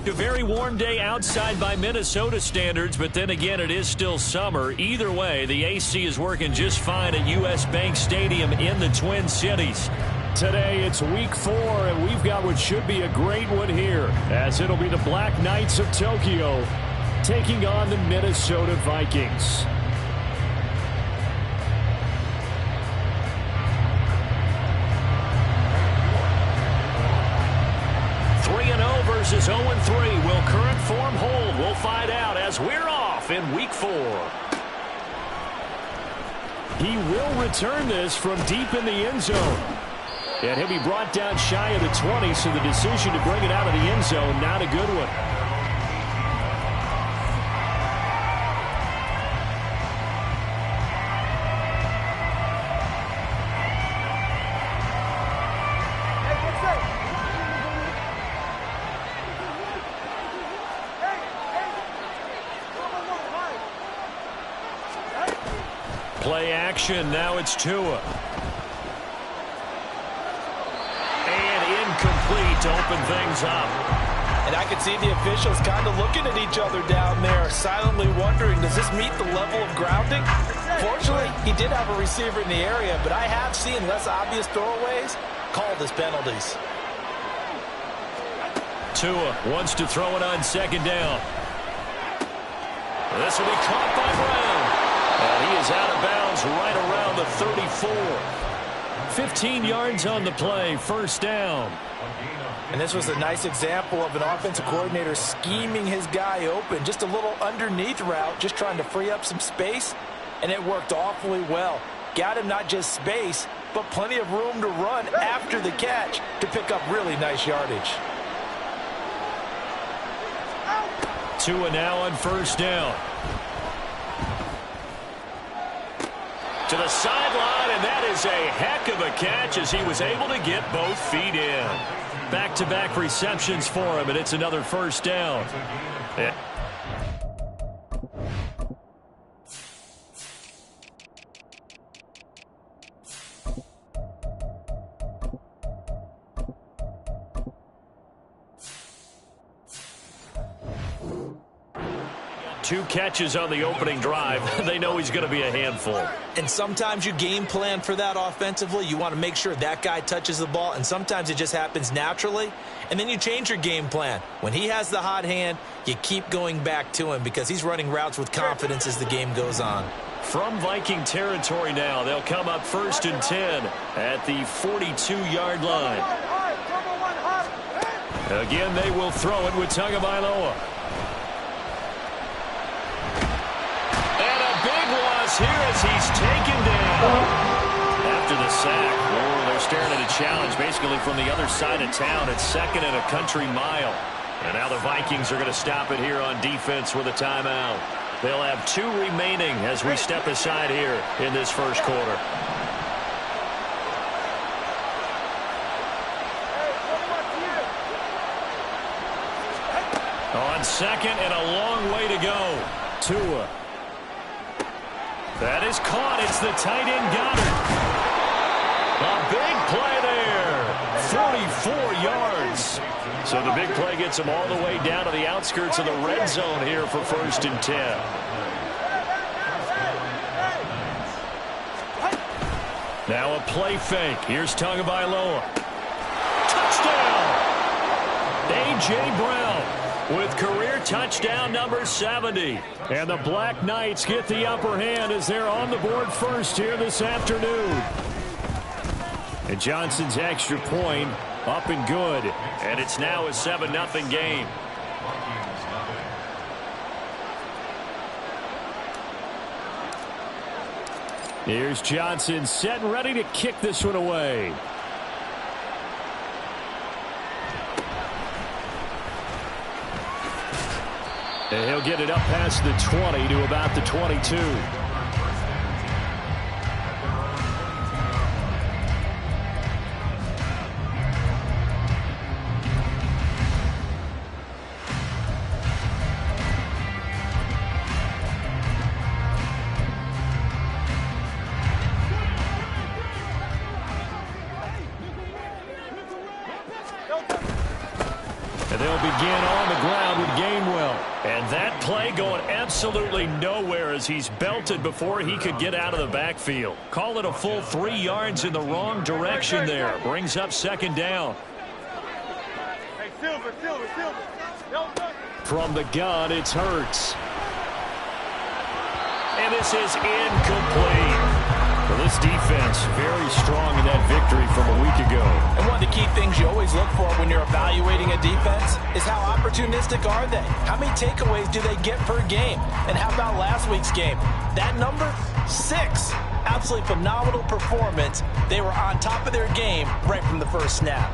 A very warm day outside by Minnesota standards, but then again, it is still summer. Either way, the AC is working just fine at U.S. Bank Stadium in the Twin Cities. Today, it's week 4, and we've got what should be a great one here, as it'll be the Black Knights of Tokyo taking on the Minnesota Vikings. 3-0 versus 0-3. Will current form hold? We'll find out as we're off in week 4. He will return this from deep in the end zone. And he'll be brought down shy of the 20, so the decision to bring it out of the end zone, not a good one. Play action. Now it's Tua. And incomplete to open things up. And I can see the officials kind of looking at each other down there, silently wondering, does this meet the level of grounding? Fortunately, he did have a receiver in the area, but I have seen less obvious throwaways called as penalties. Tua wants to throw it on second down. This will be caught by Brown. And he is out of bounds right around the 34. 15 yards on the play, first down. And this was a nice example of an offensive coordinator scheming his guy open. Just a little underneath route, just trying to free up some space. And it worked awfully well. Got him not just space, but plenty of room to run after the catch to pick up really nice yardage. Tua now on first down. To the sideline, and that is a heck of a catch as he was able to get both feet in. Back-to-back receptions for him, and it's another first down. Yeah. Two catches on the opening drive. They know he's going to be a handful. And sometimes you game plan for that offensively. You want to make sure that guy touches the ball, and sometimes it just happens naturally. And then you change your game plan. When he has the hot hand, you keep going back to him because he's running routes with confidence as the game goes on. From Viking territory now, they'll come up 1st and 10 at the 42-yard line. Again, they will throw it with Tagovailoa. Here as he's taken down after the sack. Oh, they're staring at a challenge basically from the other side of town. It's 2nd and a country mile. And now the Vikings are going to stop it here on defense with a timeout. They'll have 2 remaining as we step aside here in this first quarter. On second and a long way to go. Tua. That is caught. It's the tight end Goddard. A big play there. 44 yards. So the big play gets him all the way down to the outskirts of the red zone here for 1st and 10. Now a play fake. Here's Tagovailoa. Touchdown. A.J. Brown with career touchdown number 70. And the Black Knights get the upper hand as they're on the board first here this afternoon. And Johnson's extra point up and good. And it's now a 7-0 game. Here's Johnson set and ready to kick this one away. And he'll get it up past the 20 to about the 22. And they'll begin on the ground. going absolutely nowhere as he's belted before he could get out of the backfield. Call it a full 3 yards in the wrong direction there. Brings up second down. From the gun, it's Hurts. And this is incomplete. Well, this defense very strong in that victory from a week ago. And one of the key things you always look for when you're evaluating a defense is how opportunistic are they? How many takeaways do they get per game? And how about last week's game? That number, 6. Absolutely phenomenal performance. They were on top of their game right from the first snap.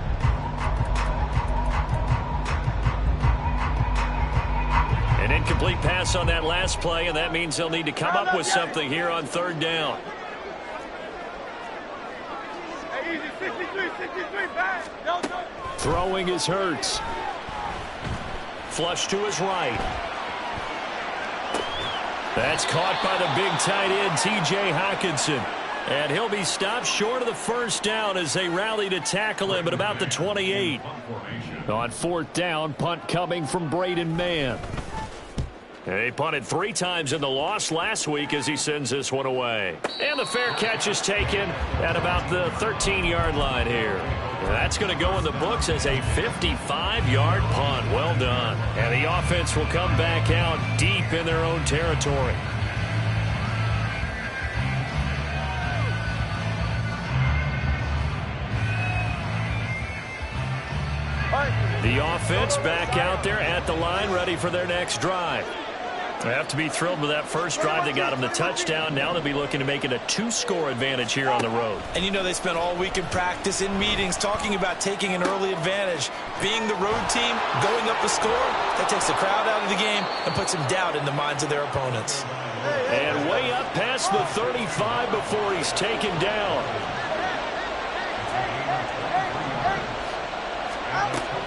An incomplete pass on that last play, and that means they'll need to come up with something here on third down. Throwing is Hurts. Flush to his right. That's caught by the big tight end, T.J. Hockenson. And he'll be stopped short of the first down as they rally to tackle him at about the 28. On fourth down, punt coming from Braden Mann. He punted 3 times in the loss last week as he sends this one away. And the fair catch is taken at about the 13-yard line here. And that's going to go in the books as a 55-yard punt. Well done. And the offense will come back out deep in their own territory. The offense back out there at the line, ready for their next drive. They have to be thrilled with that first drive. They got them the touchdown. Now they'll be looking to make it a 2-score advantage here on the road. And you know they spent all week in practice, in meetings, talking about taking an early advantage. Being the road team, going up a score, that takes the crowd out of the game and puts some doubt in the minds of their opponents. And way up past the 35 before he's taken down.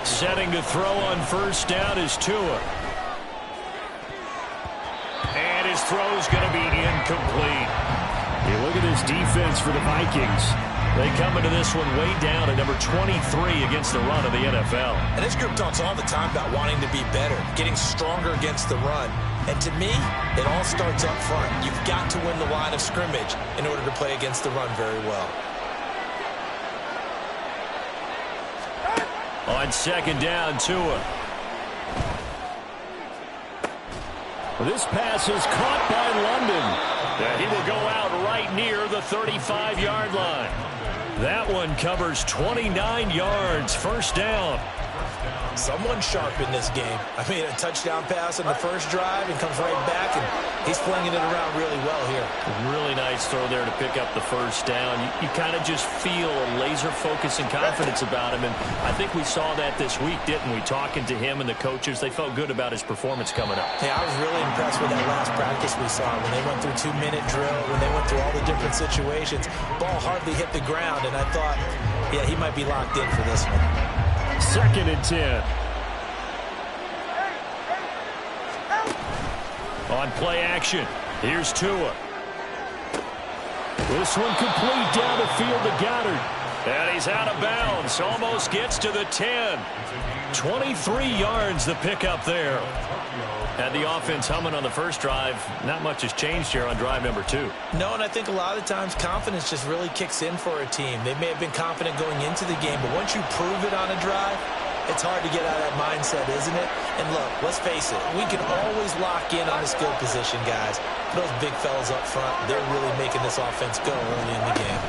Setting to throw on first down is Tua. And his throw's going to be incomplete. You look at this defense for the Vikings. They come into this one way down at number 23 against the run of the NFL. And this group talks all the time about wanting to be better, getting stronger against the run. And to me, it all starts up front. You've got to win the line of scrimmage in order to play against the run very well. On second down, Tua. This pass is caught by London. And he will go out right near the 35-yard line. That one covers 29 yards. First down. Someone sharp in this game. I mean, a touchdown pass on the first drive and comes right back, and he's flinging it around really well here. Really nice throw there to pick up the first down. You kind of just feel a laser focus and confidence about him, and I think we saw that this week, didn't we? Talking to him and the coaches, they felt good about his performance coming up. Hey, I was really impressed with that last practice we saw when they went through 2-minute drill, when they went through all the different situations. Ball hardly hit the ground, and I thought, yeah, he might be locked in for this one. Second and 10. On play action, here's Tua. This one complete down the field to Goddard. And he's out of bounds, almost gets to the 10. 23 yards the pickup there. Had the offense humming on the first drive. Not much has changed here on drive number 2. No, and I think a lot of times confidence just really kicks in for a team. They may have been confident going into the game, but once you prove it on a drive, it's hard to get out of that mindset, isn't it? And look, let's face it, we can always lock in on the skill position, guys. Those big fellas up front, they're really making this offense go early in the game.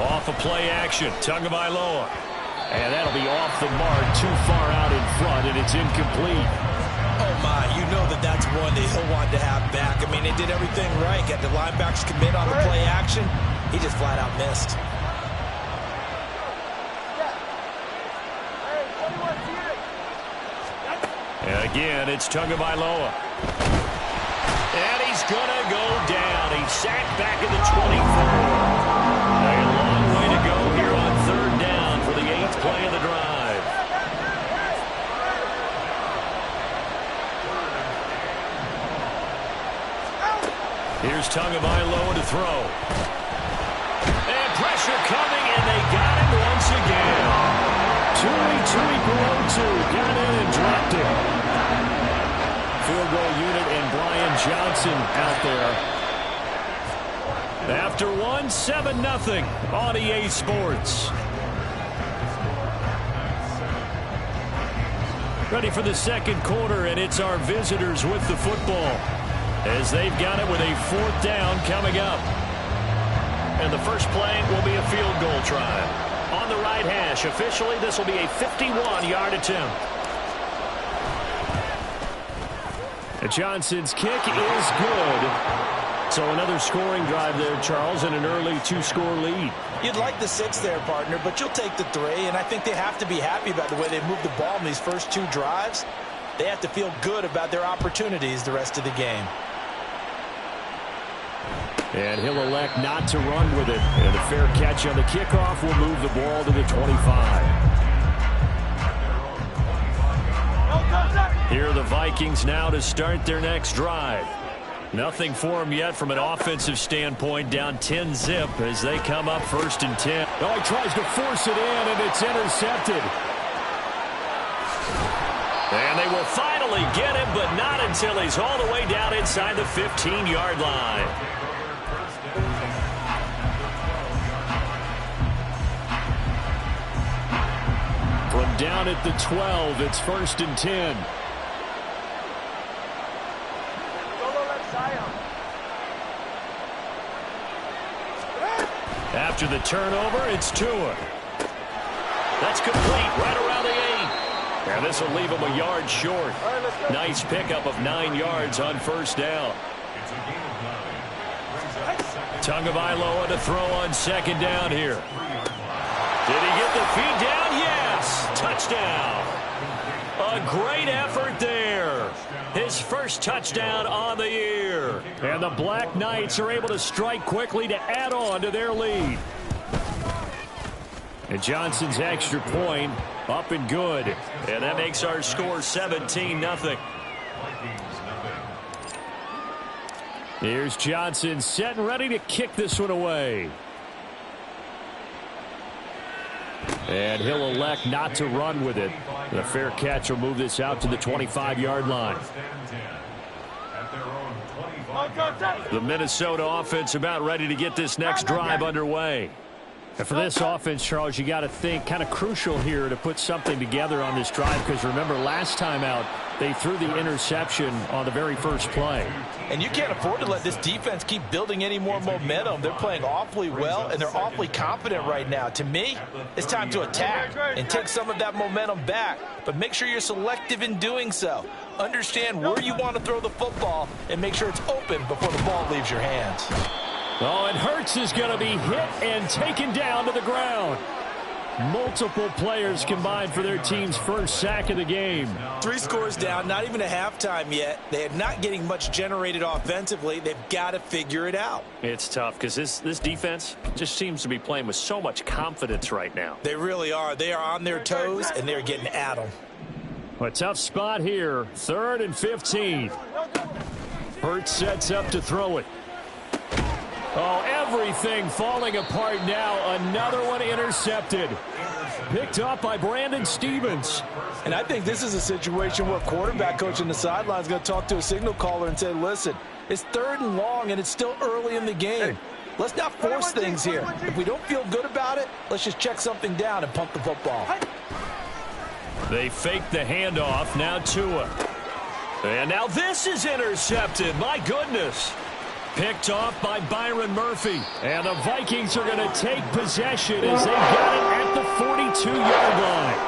Off of play action, Tagovailoa. And that'll be off the mark, too far out in front, and it's incomplete. Oh, my, you know that's one that he'll want to have back. I mean, they did everything right. Got the linebackers commit on the play action. He just flat out missed. And again, it's Tagovailoa. And he's going to go down. He's sacked back at the 24. A long way to go here on third down for the 8th play of the drive. Here's Tagovailoa to throw. And pressure coming, and they got him once again. Tui below 2. Got in and dropped it. Feel goal unit and Brian Johnson out there. After one, 7-0 on EA Sports. Ready for the second quarter, and it's our visitors with the football as they've got it with a 4th down coming up. And the first play will be a field goal try. On the right hash, officially this will be a 51-yard attempt. Johnson's kick is good. So another scoring drive there, Charles, and an early 2-score lead. You'd like the 6 there, partner, but you'll take the 3, and I think they have to be happy about the way they moved the ball in these first 2 drives. They have to feel good about their opportunities the rest of the game. And he'll elect not to run with it. And a fair catch on the kickoff will move the ball to the 25. Here are the Vikings now to start their next drive. Nothing for them yet from an offensive standpoint, down 10-zip as they come up 1st and 10. Oh, he tries to force it in, and it's intercepted. And they will finally get him, but not until he's all the way down inside the 15-yard line. From down at the 12, it's 1st and 10. After the turnover, it's Tua. That's complete right around the 8. And this will leave him a yard short. Nice pickup of 9 yards on 1st down. Tagovailoa to throw on 2nd down here. Did he get the feed down? Yes! Touchdown! A great effort there. His first touchdown on the year. And the Black Knights are able to strike quickly to add on to their lead. And Johnson's extra point up and good. And that makes our score 17-0. Here's Johnson set and ready to kick this one away. And he'll elect not to run with it. And a fair catch will move this out to the 25-yard line. The Minnesota offense about ready to get this next drive underway. And for this offense, Charles, you got to think kind of crucial here to put something together on this drive, because remember last time out they threw the interception on the very first play. And you can't afford to let this defense keep building any more momentum. They're playing awfully well, and they're awfully confident right now. To me, it's time to attack and take some of that momentum back. But make sure you're selective in doing so. Understand where you want to throw the football and make sure it's open before the ball leaves your hands. Oh, and Hurts is going to be hit and taken down to the ground. Multiple players combined for their team's first sack of the game. 3 scores down, not even a halftime yet. They are not getting much generated offensively. They've got to figure it out. It's tough because this defense just seems to be playing with so much confidence right now. They really are. They are on their toes, and they're getting at them. A tough spot here. 3rd and 15. Hurts sets up to throw it. Oh, everything falling apart now. Another one intercepted. Picked up by Brandon Stevens. And I think this is a situation where a quarterback coach in the sideline is going to talk to a signal caller and say, listen, it's 3rd and long, and it's still early in the game. Let's not force things here. If we don't feel good about it, let's just check something down and punt the football. They fake the handoff. Now Tua. And now this is intercepted. My goodness. Picked off by Byron Murphy. And the Vikings are going to take possession as they got it at the 42-yard line.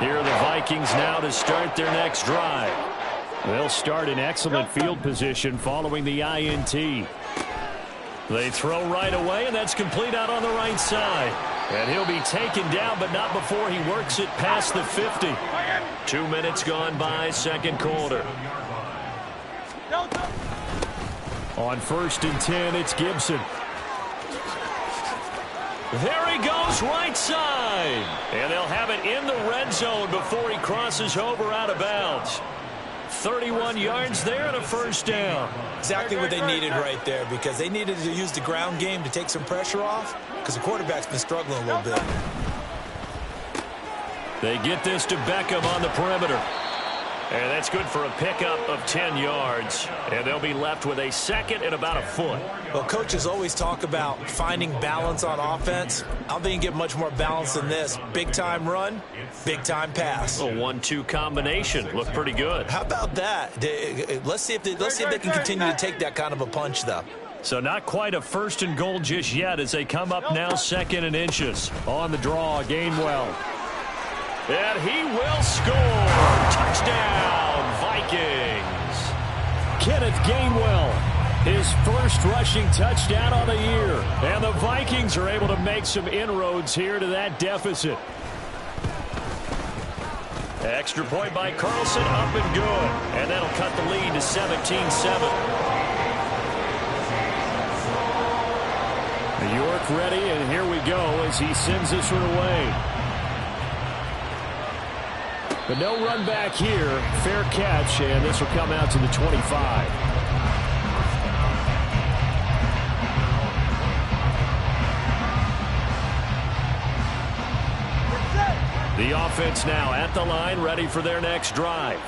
Here are the Vikings now to start their next drive. They'll start in excellent field position following the INT. They throw right away, and that's complete out on the right side. And he'll be taken down, but not before he works it past the 50. 2 minutes gone by, second quarter. On 1st and 10, it's Gibson. There he goes, right side. And they'll have it in the red zone before he crosses over out of bounds. 31 yards there and a first down. Exactly what they needed right there, because they needed to use the ground game to take some pressure off, because the quarterback's been struggling a little bit. They get this to Beckham on the perimeter. And that's good for a pickup of 10 yards. And they'll be left with a second and about a foot. Well, coaches always talk about finding balance on offense. I don't think you get much more balance than this. Big-time run, big-time pass. A 1-2 combination. Looked pretty good. How about that? Let's see if they can continue to take that kind of a punch, though. So not quite a first and goal just yet as they come up now second and inches. On the draw, Gainwell. And he will score. Touchdown, Vikings. Kenneth Gainwell, his first rushing touchdown on the year. And the Vikings are able to make some inroads here to that deficit. Extra point by Carlson, up and good. And that'll cut the lead to 17-7. York ready, and here we go as he sends this one away. But no run back here. Fair catch, and this will come out to the 25. The offense now at the line, ready for their next drive.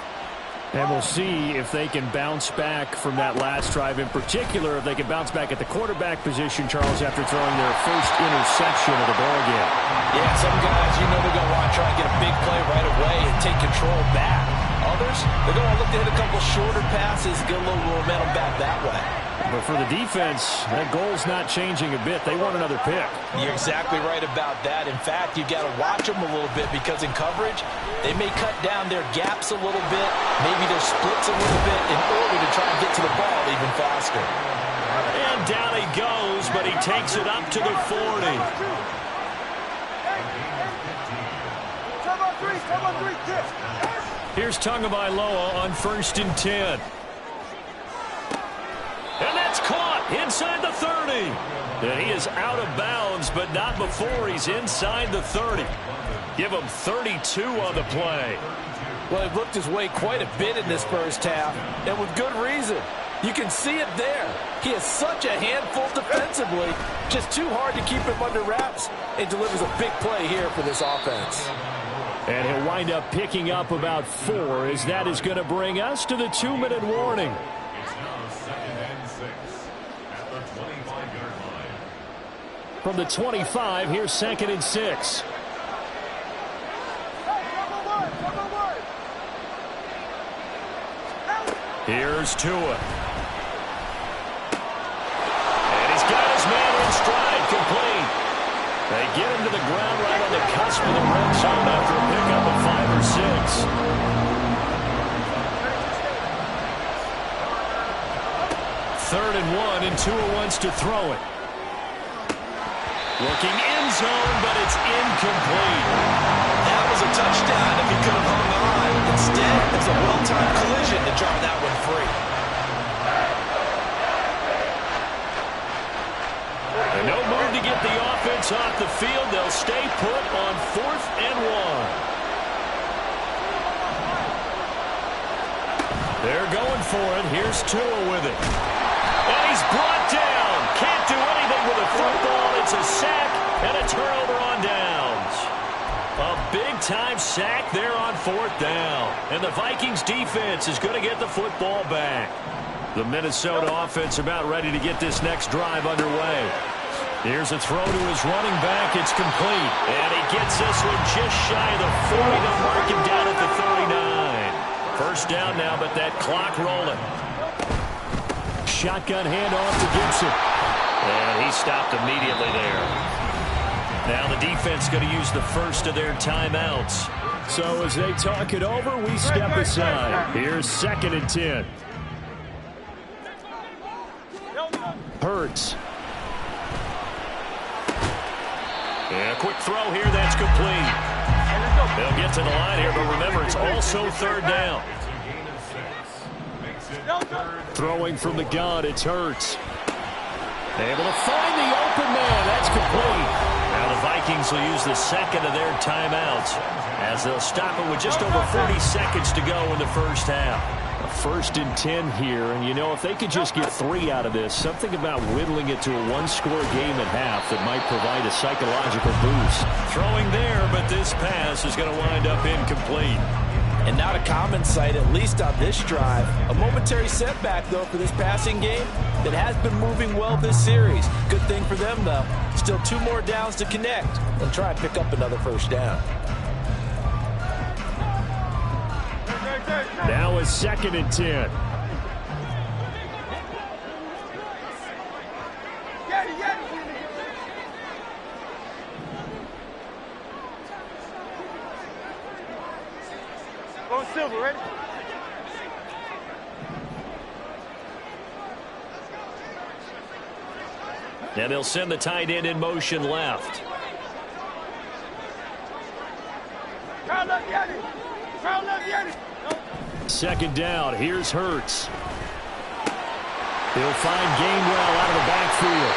And we'll see if they can bounce back from that last drive. In particular, if they can bounce back at the quarterback position, Charles, after throwing their first interception of the ballgame. Yeah, some guys, they're going to want to try and get a big play right away and take control back. Others, they're going to look to hit a couple shorter passes, get a little momentum back that way. But for the defense, that goal's not changing a bit. They want another pick. You're exactly right about that. In fact, you've got to watch them a little bit, because in coverage, they may cut down their gaps a little bit, maybe their splits a little bit, in order to try and get to the ball even faster. And down he goes, but he takes it up to the 40. Here's Tagovailoa on 1st and 10. And that's caught inside the 30. And he is out of bounds, but not before he's inside the 30. Give him 32 on the play. Well, he looked his way quite a bit in this first half, and with good reason. You can see it there. He is such a handful defensively, just too hard to keep him under wraps, and delivers a big play here for this offense. And he'll wind up picking up about 4, as that is going to bring us to the 2-minute warning. From the 25, here's 2nd and 6. Here's Tua. And he's got his man in stride, complete. They get him to the ground right on the cusp of the red zone after a pickup of 5 or 6. 3rd and 1, and Tua wants to throw it. Looking end zone, but it's incomplete. That was a touchdown if he could have hung on. Instead, it's a well-timed collision to drive that one free. And no move to get the offense off the field. They'll stay put on 4th and 1. They're going for it. Here's Tua with it. And he's brought down. Can't do anything with a football. It's a sack and a turnover on downs. A big-time sack there on 4th down. And the Vikings defense is going to get the football back. The Minnesota offense about ready to get this next drive underway. Here's a throw to his running back. It's complete. And he gets this one just shy of the 40. They'll mark him down at the 39. First down now, but that clock rolling. Shotgun handoff to Gibson. And he stopped immediately there. Now the defense going to use the first of their timeouts. So as they talk it over, we step aside. Here's 2nd and 10. Hurts. And a quick throw here, that's complete. They'll get to the line here, but remember, it's also 3rd down. Throwing from the gun, it's Hurts. Able to find the open man. That's complete. Now the Vikings will use the second of their timeouts as they'll stop it with just over 40 seconds to go in the first half. A 1st and 10 here, and you know, if they could just get 3 out of this, something about whittling it to a 1-score game at half that might provide a psychological boost. Throwing there, but this pass is going to wind up incomplete. And not a common sight, at least on this drive. A momentary setback, though, for this passing game that has been moving well this series. Good thing for them, though. Still 2 more downs to connect and try and pick up another first down. Now a 2nd and 10. Go Silver, ready? And they'll send the tight end in motion left. Crown left, Yanni. Crown left, Yanni. 2nd down. Here's Hurts. He'll find Gainwell out of the backfield.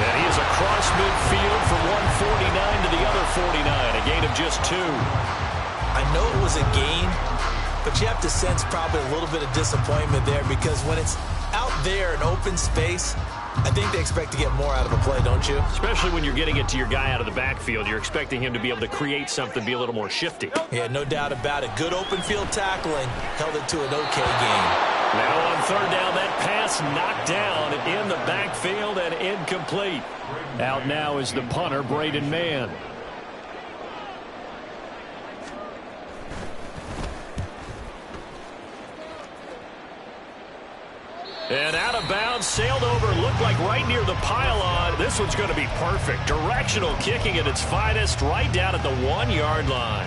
And he is across midfield from 149 to the other 49. A gain of just 2. I know it was a gain, but you have to sense probably a little bit of disappointment there because when it's out there in open space, I think they expect to get more out of a play, don't you? Especially when you're getting it to your guy out of the backfield. You're expecting him to be able to create something, be a little more shifty. Yeah, no doubt about it. Good open field tackling held it to an okay game. Now on 3rd down, that pass knocked down in the backfield and incomplete. Out now is the punter, Braden Mann. And out of bounds, sailed over, looked like right near the pylon. This one's going to be perfect. Directional kicking at its finest, right down at the 1-yard line.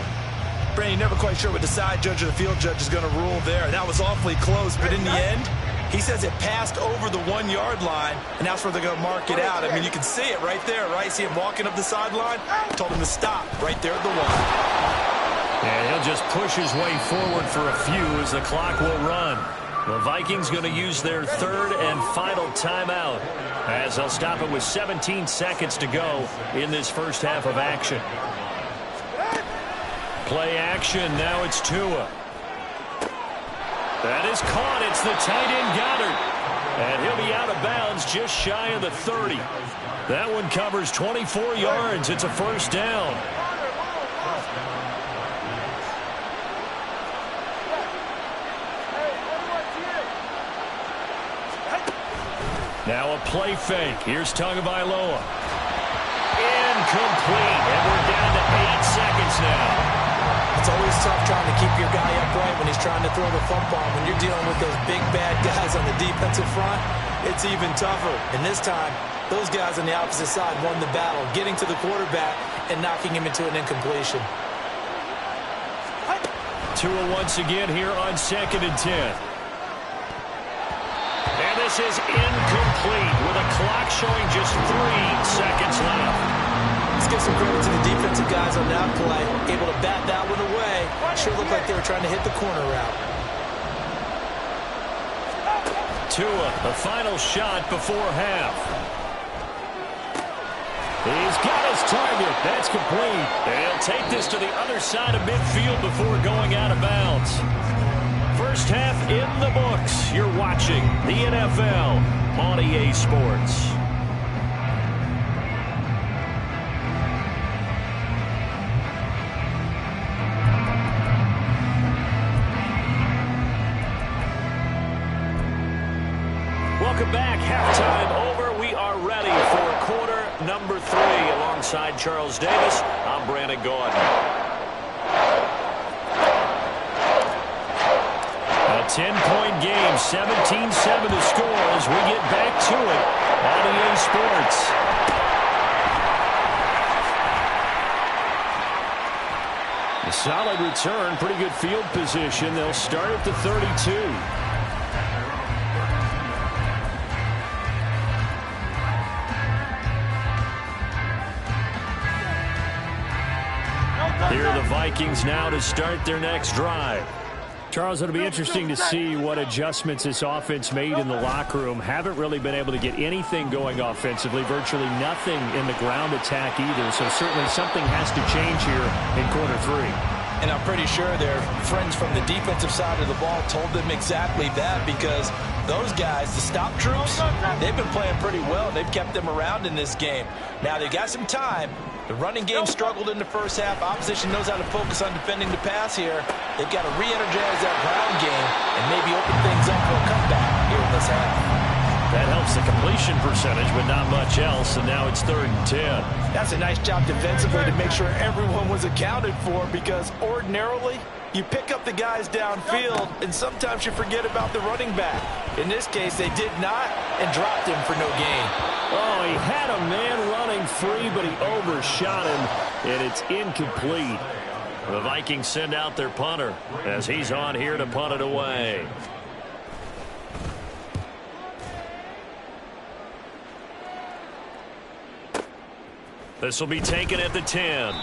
Brandon, you're never quite sure what the side judge or the field judge is going to rule there. That was awfully close, but in the end, he says it passed over the 1-yard line, and that's where they're going to mark it out. I mean, you can see it right there, right? See him walking up the sideline? Told him to stop right there at the 1. And he'll just push his way forward for a few as the clock will run. The Vikings going to use their 3rd and final timeout as they'll stop it with 17 seconds to go in this first half of action. Play action. Now it's Tua. That is caught. It's the tight end Goddard. And he'll be out of bounds just shy of the 30. That one covers 24 yards. It's a first down. Now a play fake. Here's Tagovailoa. Incomplete. And we're down to 8 seconds now. It's always tough trying to keep your guy upright when he's trying to throw the football. When you're dealing with those big, bad guys on the defensive front, it's even tougher. And this time, those guys on the opposite side won the battle, getting to the quarterback and knocking him into an incompletion. Tua once again here on 2nd and 10. And this is incomplete with a clock showing just 3 seconds left. Let's give some credit to the defensive guys on that play. Able to bat that one away. Sure looked like they were trying to hit the corner route. Tua, the final shot before half. He's got his target. That's complete. And he'll take this to the other side of midfield before going out of bounds. First half in the books. You're watching the NFL on EA Sports. Welcome back. Halftime over. We are ready for quarter number 3. Alongside Charles Davis, I'm Brandon Gordon. A 10-point game, 17-7 the score as we get back to it on EA Sports. A solid return, pretty good field position. They'll start at the 32. Here are the Vikings now to start their next drive. Charles, it'll be interesting to see what adjustments this offense made in the locker room. Haven't really been able to get anything going offensively, virtually nothing in the ground attack either. So certainly something has to change here in quarter 3. And I'm pretty sure their friends from the defensive side of the ball told them exactly that, because those guys, the stop troops, they've been playing pretty well. They've kept them around in this game. Now they've got some time. The running game struggled in the first half. Opposition knows how to focus on defending the pass here. They've got to re-energize that ground game and maybe open things up for a comeback here in this half. That helps the completion percentage, but not much else, and now it's 3rd and 10. That's a nice job defensively to make sure everyone was accounted for, because ordinarily you pick up the guys downfield and sometimes you forget about the running back. In this case, they did not and dropped him for no gain. Oh, he had a man running free, but he overshot him, and it's incomplete. The Vikings send out their punter as he's on here to punt it away. This will be taken at the 10.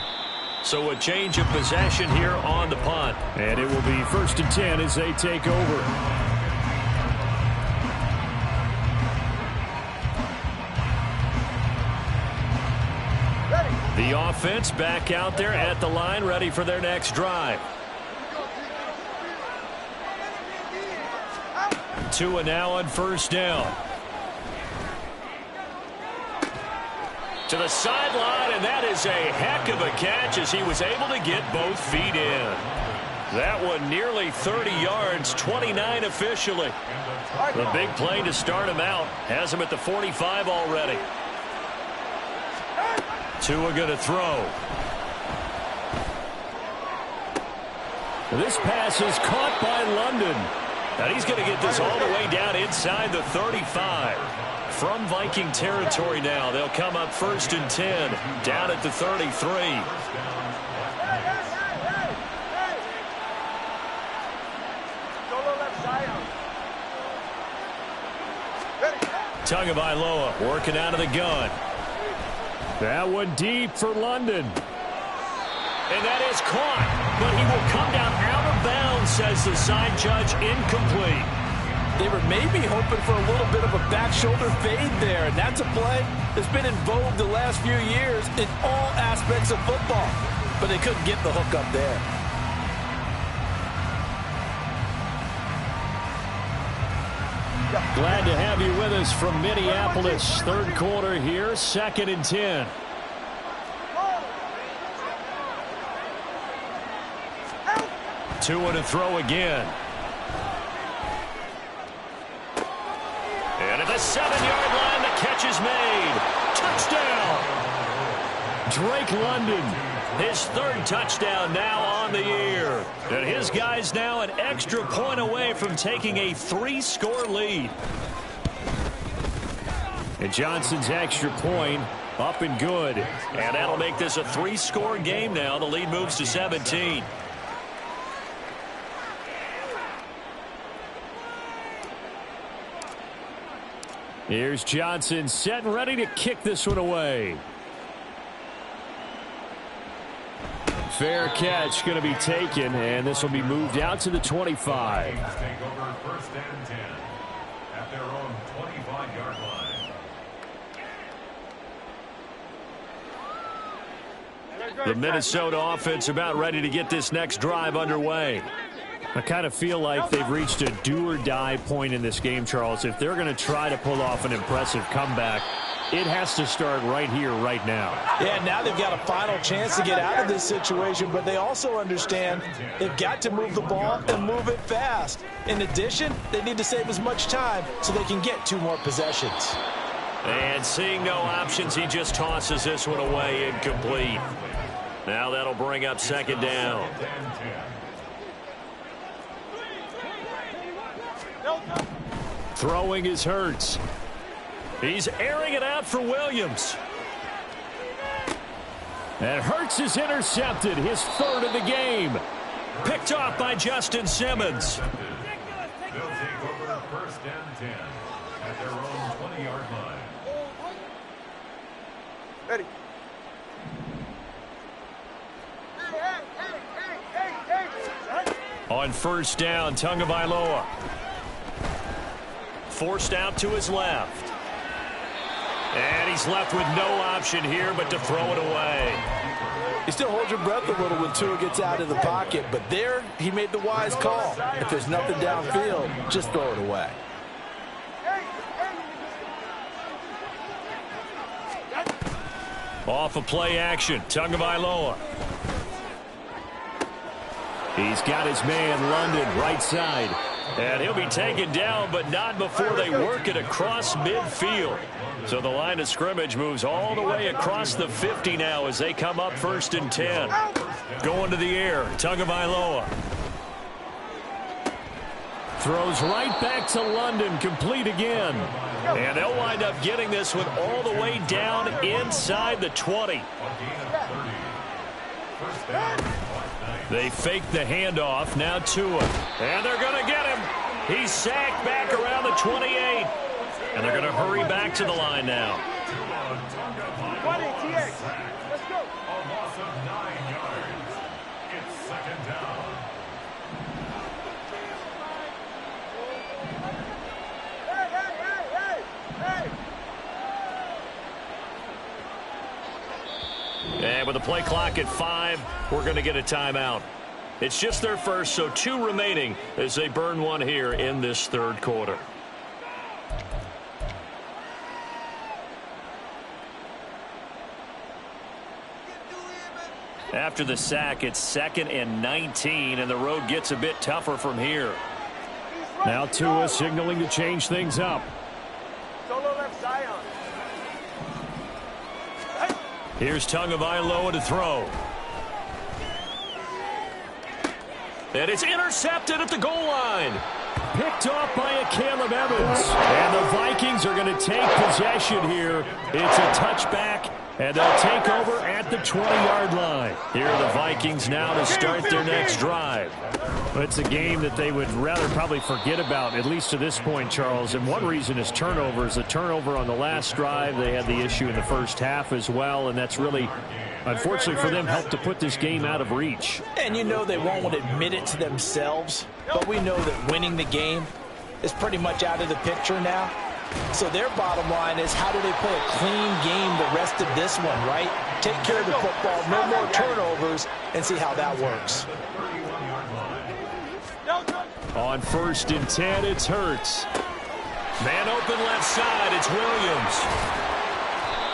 So a change of possession here on the punt. And it will be 1st and 10 as they take over. The offense back out there at the line, ready for their next drive. Tua now on 1st down. To the sideline, and that is a heck of a catch as he was able to get both feet in. That one nearly 30 yards, 29 officially. The big play to start him out has him at the 45 already. Tua going to throw. This pass is caught by London. And he's going to get this all the way down inside the 35. From Viking territory now, they'll come up 1st and 10, down at the 33. Tagovailoa working out of the gun. That one deep for London. And that is caught, but he will come down out of bounds, says the side judge, incomplete. They were maybe hoping for a little bit of a back shoulder fade there, and that's a play that's been in vogue the last few years in all aspects of football. But they couldn't get the hook up there. Glad to have you with us from Minneapolis. 3rd quarter here, 2nd and 10. Tua to throw again. And at the 7-yard line, the catch is made. Touchdown! Drake London. His 3rd touchdown now on the year. And his guys now an extra point away from taking a 3-score lead. And Johnson's extra point up and good. And that'll make this a 3-score game now. The lead moves to 17. Here's Johnson set and ready to kick this one away. Fair catch going to be taken, and this will be moved out to the 25. Take over 1st and 10 at their own 25-yard line. The Minnesota offense about ready to get this next drive underway. I kind of feel like they've reached a do-or-die point in this game, Charles. If they're going to try to pull off an impressive comeback, it has to start right here, right now. Yeah, now they've got a final chance to get out of this situation, but they also understand they've got to move the ball and move it fast. In addition, they need to save as much time so they can get 2 more possessions. And seeing no options, he just tosses this one away, incomplete. Now that'll bring up 2nd down. Throwing is Hurts. He's airing it out for Williams. And Hurts is intercepted, his 3rd of the game. Picked off by Justin Simmons. They'll take over 1st and 10 at their own 20-yard line. Ready. On first down, Tagovailoa. Forced out to his left. And he's left with no option here but to throw it away. You still hold your breath a little when Tua gets out of the pocket, but there he made the wise call. If there's nothing downfield, just throw it away. Off of play action, Tagovailoa. He's got his man London right side. And he'll be taken down, but not before they work it across midfield. So the line of scrimmage moves all the way across the 50 now as they come up 1st and 10. Going to the air, Tagovailoa. Throws right back to London, complete again. And they'll wind up getting this one all the way down inside the 20. They fake the handoff, now Tua. And they're going to get him. He's sacked back around the 28. And they're going to hurry back to the line now. 20, TX. Let's go. A loss of 9 yards. It's 2nd down. And with the play clock at 5, we're going to get a timeout. It's just their first, so 2 remaining as they burn one here in this 3rd quarter. After the sack, it's 2nd and 19, and the road gets a bit tougher from here. Now Tua signaling to change things up. Solo left Zion. Here's Tagovailoa to throw. And it's intercepted at the goal line. Picked off by a Caleb Evans. And the Vikings are going to take possession here. It's a touchback, and they'll take over at the 20-yard line. Here are the Vikings now to start their next drive. It's a game that they would rather probably forget about, at least to this point, Charles. And one reason is turnovers. A turnover on the last drive. They had the issue in the first half as well, and that's really, unfortunately for them, helped to put this game out of reach. And you know they won't admit it to themselves, but we know that winning the game is pretty much out of the picture now. So their bottom line is, how do they play a clean game the rest of this one, right? Take care of the football, no more turnovers, and see how that works. On 1st and 10, it's Hurts. Man open left side, it's Williams.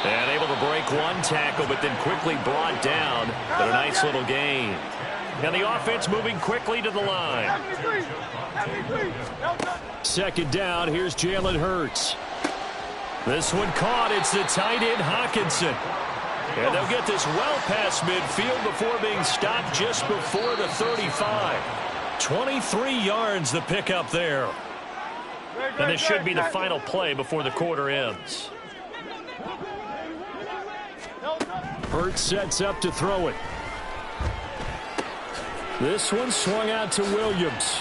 And able to break one tackle, but then quickly brought down. But a nice little gain. And the offense moving quickly to the line. 2nd down, here's Jalen Hurts. This one caught. It's the tight end, Hawkinson. And they'll get this well past midfield before being stopped just before the 35. 23 yards the pickup there. And this should be the final play before the quarter ends. Hurts sets up to throw it. This one swung out to Williams.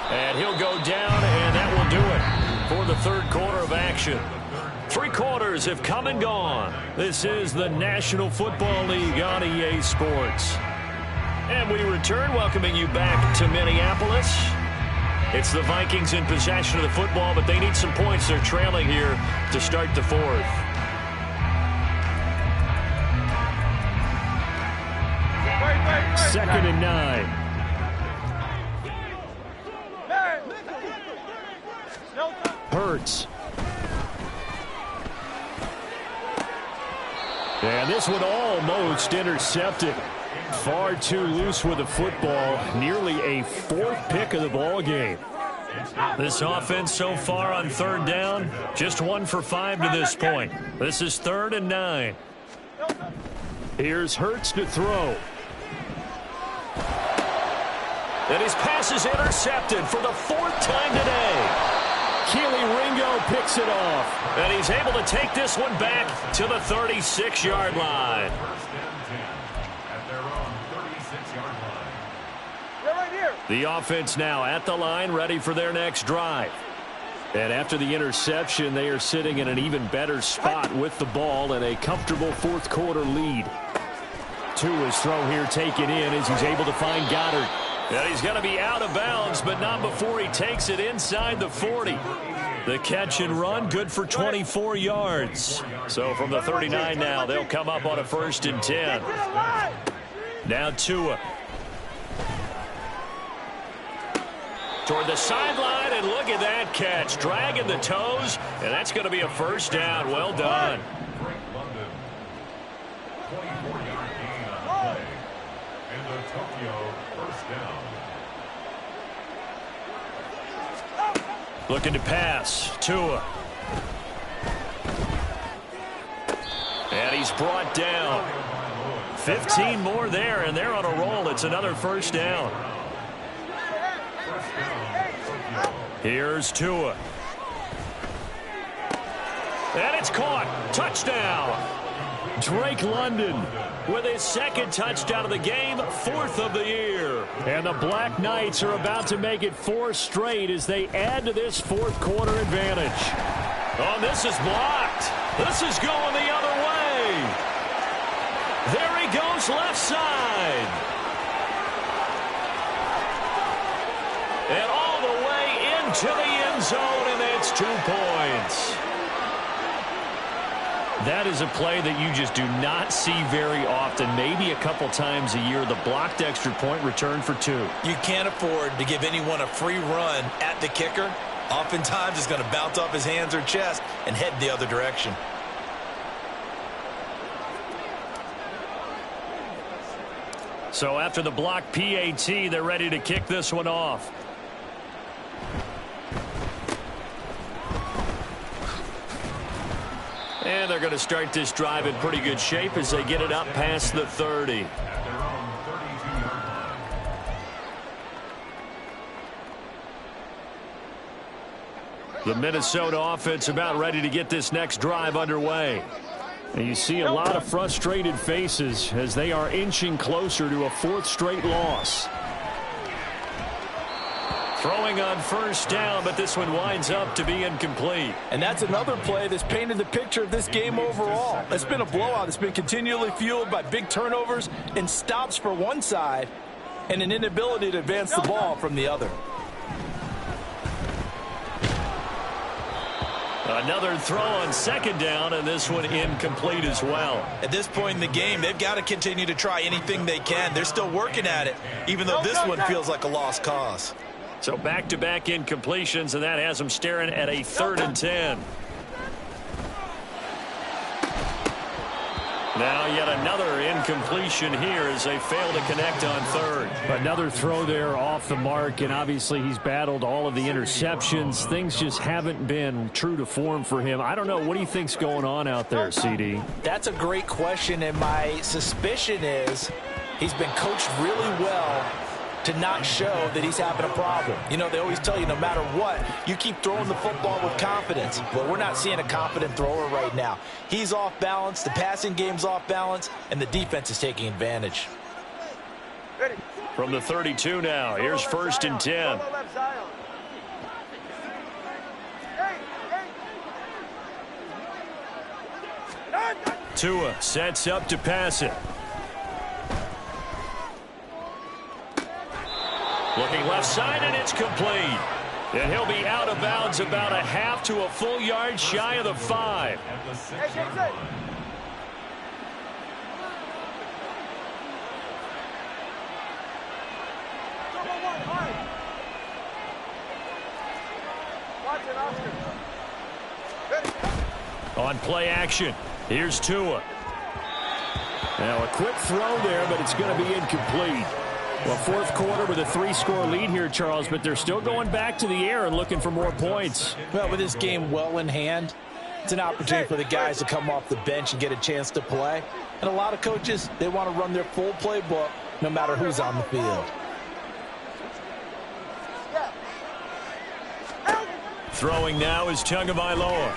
And he'll go down, and that will do it for the 3rd quarter of action. 3 quarters have come and gone. This is the National Football League on EA Sports. And we return, welcoming you back to Minneapolis. It's the Vikings in possession of the football, but they need some points. They're trailing here to start the 4th. Second and 9. Hurts. And this one almost intercepted. Far too loose with the football. Nearly a 4th pick of the ball game. This offense so far on 3rd down, just 1 for 5 to this point. This is 3rd and 9. Here's Hurts to throw. And his pass is intercepted for the 4th time today. Keely Ringo picks it off. And he's able to take this one back to the 36-yard line. The offense now at the line, ready for their next drive. And after the interception, they are sitting in an even better spot with the ball and a comfortable 4th quarter lead. Tua's throw here taken in as he's able to find Goddard. And he's going to be out of bounds, but not before he takes it inside the 40. The catch and run, good for 24 yards. So from the 39 now, they'll come up on a 1st and 10. Now Tua. Toward the sideline, and look at that catch. Dragging the toes, and that's going to be a 1st down. Well done. 24-yard gain on the play. And the Tokyo 1st down. Looking to pass. Tua. And he's brought down. 15 more there, and they're on a roll. It's another 1st down. Here's Tua. And it's caught. Touchdown. Drake London with his 2nd touchdown of the game, 4th of the year. And the Black Knights are about to make it 4 straight as they add to this 4th quarter advantage. Oh, this is blocked. This is going the other way. There he goes left side. And all the way into the end zone, and it's 2 points. That is a play that you just do not see very often. Maybe a couple times a year, the blocked extra point return for 2. You can't afford to give anyone a free run at the kicker. Oftentimes, it's going to bounce off his hands or chest and head the other direction. So after the block PAT, they're ready to kick this one off. And they're going to start this drive in pretty good shape as they get it up past the 30. At their own 32-yard line. The Minnesota offense about ready to get this next drive underway. And you see a lot of frustrated faces as they are inching closer to a 4th straight loss. Throwing on 1st down, but this one winds up to be incomplete. And that's another play that's painted the picture of this game overall. It's been a blowout. It's been continually fueled by big turnovers and stops for one side and an inability to advance the ball from the other. Another throw on 2nd down, and this one incomplete as well. At this point in the game, they've got to continue to try anything they can. They're still working at it, even though this one feels like a lost cause. So back-to-back incompletions, and that has them staring at a 3rd and 10. Now yet another incompletion here as they fail to connect on 3rd. Another throw there off the mark, and obviously he's battled all of the interceptions. Things just haven't been true to form for him. I don't know. What do you think's going on out there, CD? That's a great question, and my suspicion is he's been coached really well to not show that he's having a problem. You know, they always tell you no matter what, you keep throwing the football with confidence. But we're not seeing a confident thrower right now. He's off balance, the passing game's off balance, and the defense is taking advantage. From the 32 now, here's 1st and 10. Tua sets up to pass it. Looking left side, and it's complete. And he'll be out of bounds about a half to a full yard shy of the 5. At the 6-yard line. On play action, here's Tua. Now a quick throw there, but it's going to be incomplete. Well, 4th quarter with a 3-score lead here, Charles, but they're still going back to the air and looking for more points. Well, with this game well in hand, it's an opportunity for the guys to come off the bench and get a chance to play. And a lot of coaches, they want to run their full playbook no matter who's on the field. Throwing now is Tagovailoa.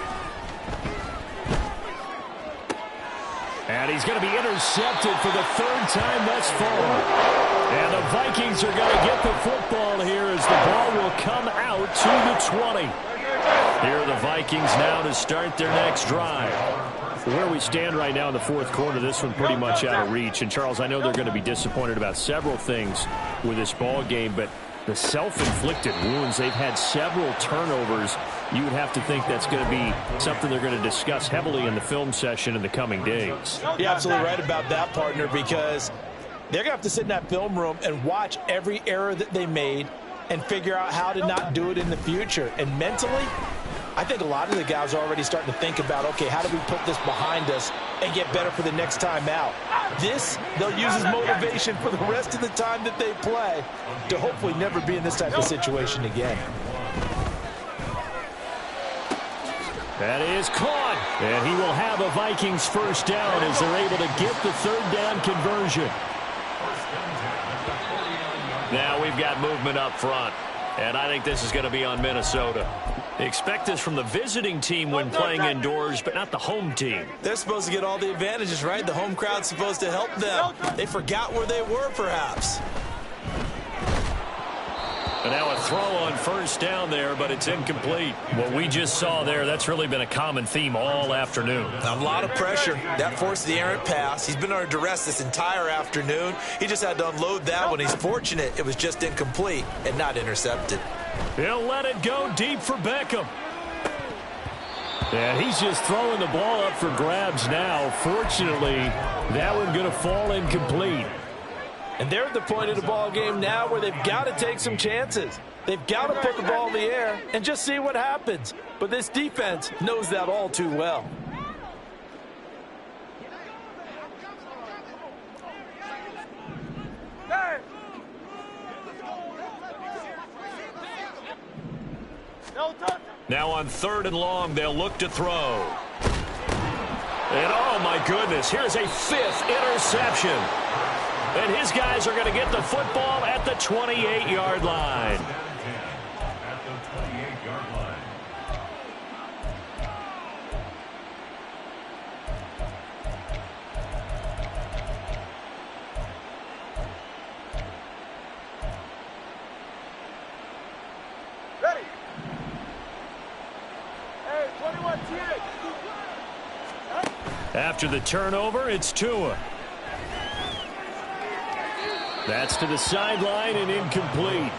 And he's going to be intercepted for the 3rd time thus far. And the Vikings are going to get the football here as the ball will come out to the 20. Here are the Vikings now to start their next drive. Where we stand right now in the fourth quarter, this one pretty much out of reach. And, Charles, I know they're going to be disappointed about several things with this ball game, but the self-inflicted wounds, they've had several turnovers. You would have to think that's going to be something they're going to discuss heavily in the film session in the coming days. You're absolutely right about that, partner, because they're going to have to sit in that film room and watch every error that they made and figure out how to not do it in the future. And mentally, I think a lot of the guys are already starting to think about, okay, how do we put this behind us and get better for the next time out? This, they'll use as motivation for the rest of the time that they play to hopefully never be in this type of situation again. That is caught, and he will have a Vikings first down as they're able to get the third down conversion. Now we've got movement up front, and I think this is going to be on Minnesota. Expect this from the visiting team when playing indoors, but not the home team. They're supposed to get all the advantages, right? The home crowd's supposed to help them. They forgot where they were, perhaps. And now a throw on first down there, but it's incomplete. What we just saw there, that's really been a common theme all afternoon. A lot of pressure. That forced the errant pass. He's been under duress this entire afternoon. He just had to unload that one. He's fortunate it was just incomplete and not intercepted. He'll let it go deep for Beckham. And he's just throwing the ball up for grabs now. Fortunately, that one going to fall incomplete. And they're at the point of the ball game now where they've got to take some chances. They've got to put the ball in the air and just see what happens. But this defense knows that all too well. Now on 3rd and long, they'll look to throw. And oh my goodness, here's a 5th interception. And his guys are going to get the football at the 28-yard line. At the 28-yard line. Ready. Hey, 21, Chise. After the turnover, it's Tua. That's to the sideline and incomplete.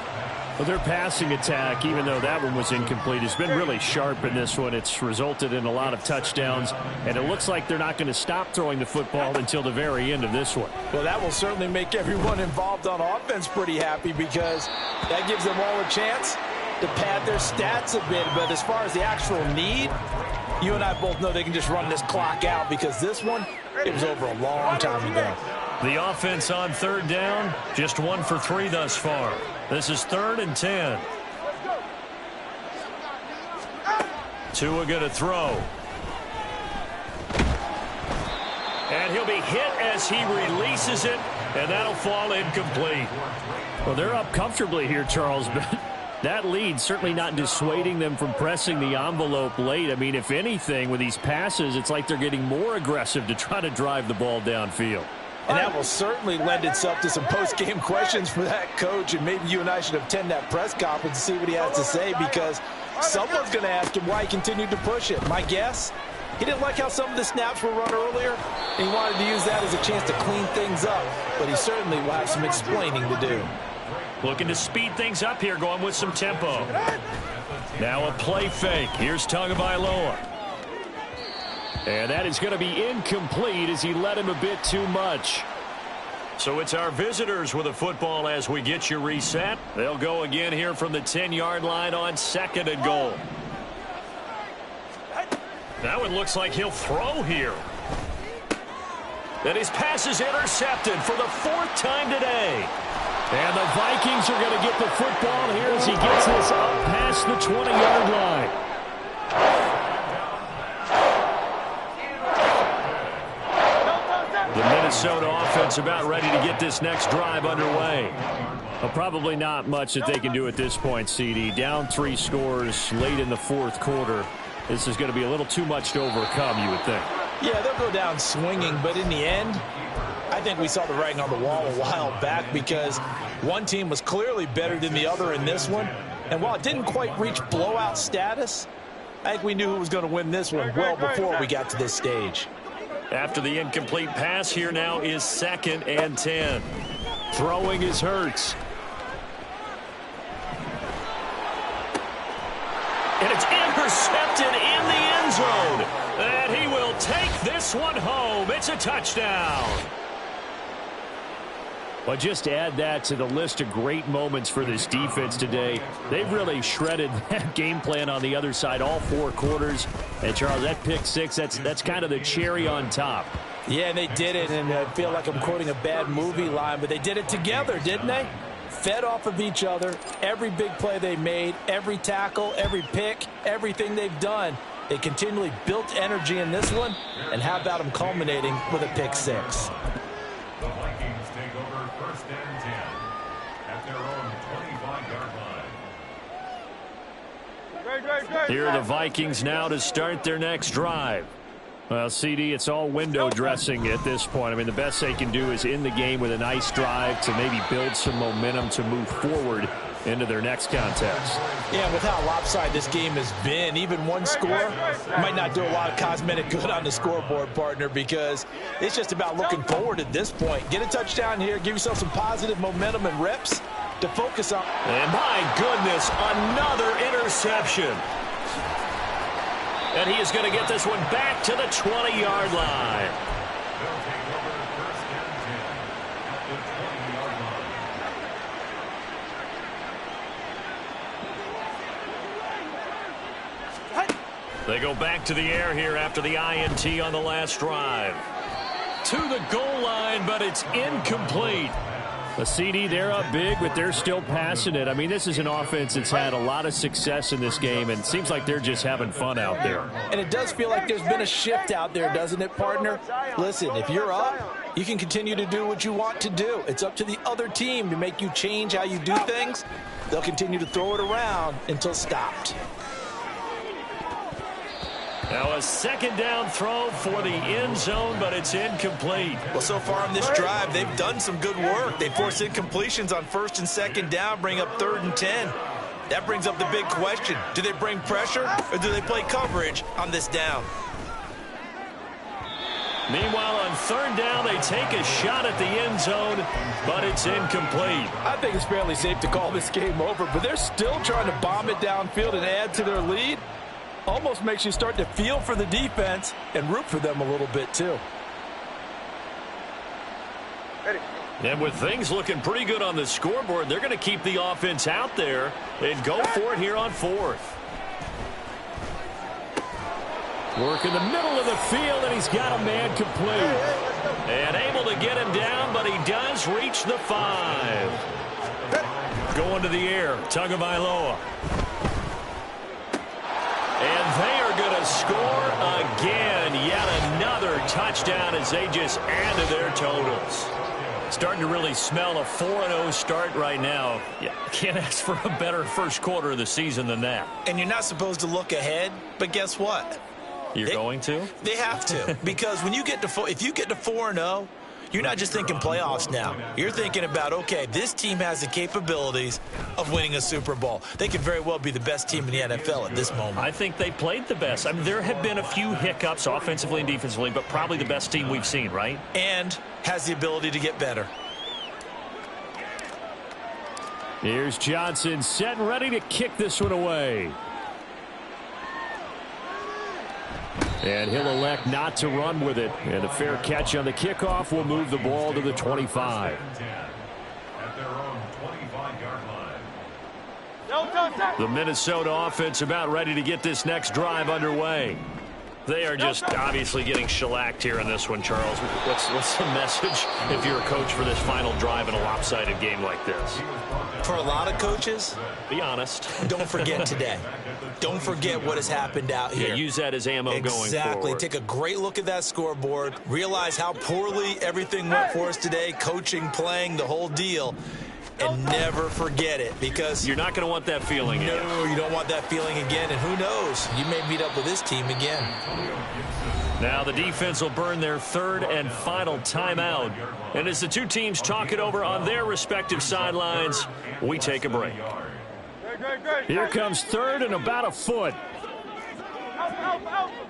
Well, their passing attack, even though that one was incomplete, has been really sharp in this one. It's resulted in a lot of touchdowns, and it looks like they're not going to stop throwing the football until the very end of this one. Well, that will certainly make everyone involved on offense pretty happy because that gives them all a chance to pad their stats a bit. But as far as the actual need, you and I both know they can just run this clock out because this one, it was over a long time ago. The offense on 3rd down, just 1 for 3 thus far. This is 3rd and 10. Tua going to throw. And he'll be hit as he releases it, and that'll fall incomplete. Well, they're up comfortably here, Charles, but that lead certainly not dissuading them from pressing the envelope late. I mean, if anything, with these passes, it's like they're getting more aggressive to try to drive the ball downfield. And that will certainly lend itself to some post-game questions for that coach, and maybe you and I should attend that press conference and see what he has to say because someone's going to ask him why he continued to push it. My guess, he didn't like how some of the snaps were run earlier, and he wanted to use that as a chance to clean things up, but he certainly will have some explaining to do. Looking to speed things up here, going with some tempo. Now a play fake. Here's Tagovailoa. And that is going to be incomplete as he led him a bit too much. So it's our visitors with the football as we get you reset. They'll go again here from the 10-yard line on 2nd and goal. That one looks like he'll throw here. And his pass is intercepted for the 4th time today. And the Vikings are going to get the football here as he gets this up past the 20-yard line. The Minnesota offense about ready to get this next drive underway. Well, probably not much that they can do at this point, CD. Down 3 scores late in the 4th quarter. This is going to be a little too much to overcome, you would think. Yeah, they'll go down swinging, but in the end, I think we saw the writing on the wall a while back because one team was clearly better than the other in this one. And while it didn't quite reach blowout status, I think we knew who was going to win this one well before we got to this stage. After the incomplete pass, here now is 2nd and 10. Throwing is Hurts. And it's intercepted in the end zone. And he will take this one home. It's a touchdown. Well, just add that to the list of great moments for this defense today. They've really shredded that game plan on the other side all 4 quarters. And, Charles, that pick 6, that's kind of the cherry on top. Yeah, and they did it, and I feel like I'm quoting a bad movie line, but they did it together, didn't they? Fed off of each other, every big play they made, every tackle, every pick, everything they've done. They continually built energy in this one, and how about them culminating with a pick 6? The Vikings take over 1st and 10 at their own 25-yard line. Here are the Vikings now to start their next drive. Well, CD, it's all window dressing at this point. I mean, the best they can do is end the game with a nice drive to maybe build some momentum to move forward into their next contest. Yeah, with how lopsided this game has been, even one score might not do a lot of cosmetic good on the scoreboard, partner, because it's just about looking forward at this point. Get a touchdown here, give yourself some positive momentum and reps to focus on. And my goodness, another interception. And he is going to get this one back to the 20-yard line. They'll take over 1st and 10 at the 20-yard line. They go back to the air here after the INT on the last drive. To the goal line, but it's incomplete. The CD, they're up big, but they're still passing it. I mean, this is an offense that's had a lot of success in this game, and it seems like they're just having fun out there. And it does feel like there's been a shift out there, doesn't it, partner? Listen, if you're up, you can continue to do what you want to do. It's up to the other team to make you change how you do things. They'll continue to throw it around until stopped. Now a 2nd down throw for the end zone, but it's incomplete. Well, so far on this drive, they've done some good work. They forced incompletions on 1st and 2nd down, bring up 3rd and 10. That brings up the big question. Do they bring pressure or do they play coverage on this down? Meanwhile, on 3rd down, they take a shot at the end zone, but it's incomplete. I think it's fairly safe to call this game over, but they're still trying to bomb it downfield and add to their lead. Almost makes you start to feel for the defense and root for them a little bit, too. And with things looking pretty good on the scoreboard, they're going to keep the offense out there and go for it here on 4th. Work in the middle of the field, and he's got a man complete. And able to get him down, but he does reach the 5. Going to the air, Tagovailoa. And they are going to score again. Yet another touchdown as they just add to their totals. Starting to really smell a 4-0 start right now. Yeah, can't ask for a better first quarter of the season than that. And you're not supposed to look ahead, but guess what? You're going to? They have to, because when you get to if you get to 4-0, you're not just thinking playoffs now. You're thinking about, okay, this team has the capabilities of winning a Super Bowl. They could very well be the best team in the NFL at this moment. I think they played the best. I mean, there have been a few hiccups offensively and defensively, but probably the best team we've seen, right? And has the ability to get better. Here's Johnson set and ready to kick this one away. And he'll elect not to run with it. And a fair catch on the kickoff will move the ball to the 25. At their own 25-yard line. The Minnesota offense about ready to get this next drive underway. They are just obviously getting shellacked here in this one, Charles. What's the message if you're a coach for this final drive in a lopsided game like this? For a lot of coaches, be honest. Don't forget today. Don't forget what has happened out here. Yeah, use that as ammo going forward. Exactly. Take a great look at that scoreboard. Realize how poorly everything went for us today. Coaching, playing, the whole deal. And never forget it, because you're not going to want that feeling again. No, you don't want that feeling again. And who knows? You may meet up with this team again. Now the defense will burn their 3rd and final timeout. And as the two teams talk it over on their respective sidelines, we take a break. Here comes 3rd and about a foot. Alpha, alpha.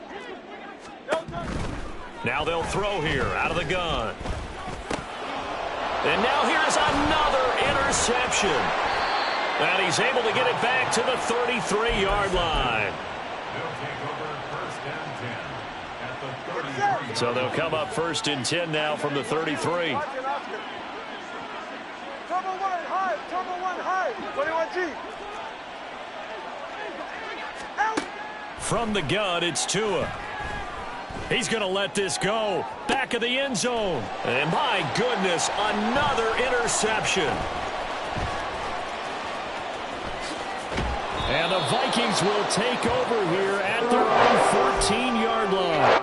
Delta. Now they'll throw here out of the gun. And now here's another interception. And he's able to get it back to the 33-yard line. They'll take over first and 10 at the 33. So they'll come up first and 10 now from the 33. Turbo 1 high. Turbo 1 high. 21G. Out. From the gun, it's Tua. He's going to let this go. Back of the end zone. And my goodness, another interception. And the Vikings will take over here at their own 14-yard line.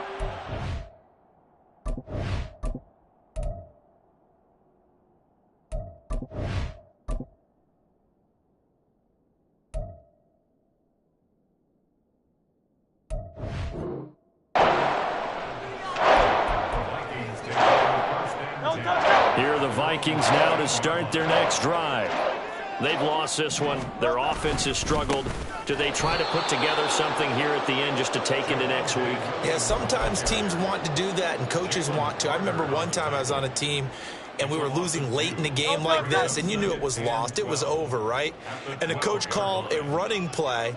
Here are the Vikings now to start their next drive. They've lost this one. Their offense has struggled. Do they try to put together something here at the end just to take into next week? Yeah, sometimes teams want to do that and coaches want to. I remember one time I was on a team and we were losing late in the game like this, and you knew it was lost. It was over, right? And the coach called a running play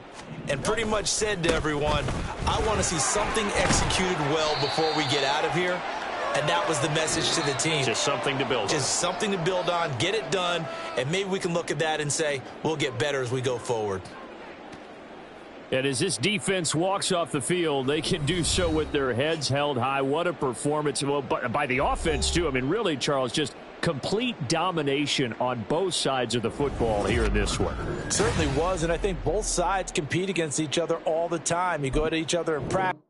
and pretty much said to everyone, I want to see something executed well before we get out of here. And that was the message to the team. Just something to build on. Just something to build on, get it done, and maybe we can look at that and say, we'll get better as we go forward. And as this defense walks off the field, they can do so with their heads held high. What a performance. Well, by the offense, too. I mean, really, Charles, just complete domination on both sides of the football here in this one. It certainly was, and I think both sides compete against each other all the time. You go at each other in practice.